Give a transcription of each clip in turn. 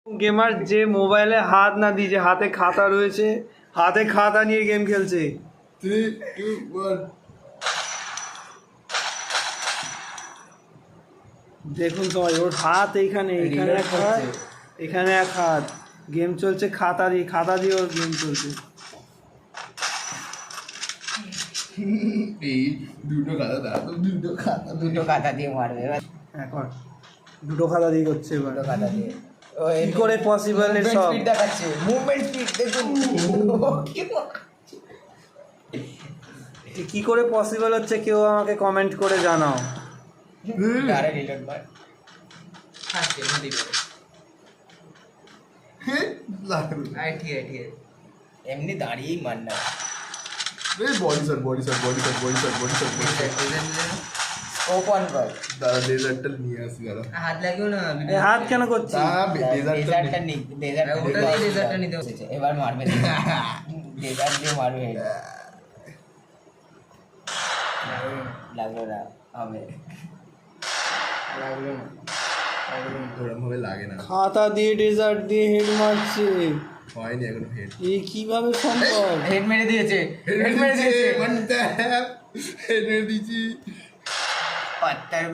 Gamer যে মোবাইলে হাত না দিয়ে যে হাতে খাতা রয়েছে, হাতে খাতা নিয়ে গেম খেলছে। 3, 2, 1 দেখুন সবাই, ওর হাত এইখানে, এখানে এক হাত, এখানে এক হাত, গেম চলছে খাতা দিয়ে ওর গেম চলছে। এই দুটো খাতা দাও, দুটো খাতা দিয়ে মারবে এবার। এখন দুটো খাতা দিয়ে করছে এবার। দুটো খাতা দিয়ে কি করে পসিবল এর সব? স্পিড দেখাচ্ছে, মুভমেন্ট স্পিড দেখুন। কি করে পসিবল হচ্ছে কেউ আমাকে কমেন্ট করে জানাও। আরে রিলোড বার হাসছে নদী করে। আই ঠিক আছে এমনি দাঁড়িয়েই মার না। বডি শট স্কোপ অন কর। দাদা ডেজার্টটা নিয়ে আসি দাদা। হাত লাগিও না। হাত কেন করছিস? ডেজার্টটা নি ডেজার্টটা নিতে হচ্ছে। এবার মারবে ডেজার্ট দিয়ে মারবে। লাগলো না হবে, লাগলো না ওরকম ভাবে লাগে না, খাতা দিয়ে ডেজার্ট দিয়ে হেড মারছে। হয়নি এখন হেড। এই কিভাবে সম্ভব? হেড মেরে দিয়েছে, হেড মেরে দিয়েছে। হেড মেরে দিয়েছি। पत्थर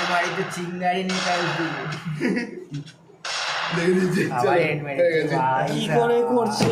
मारी तो चिंगारी निकाल दी। দেখে দিয়েছি। আবার হেড মেরে হয়ে গেছে। কি করে করছে?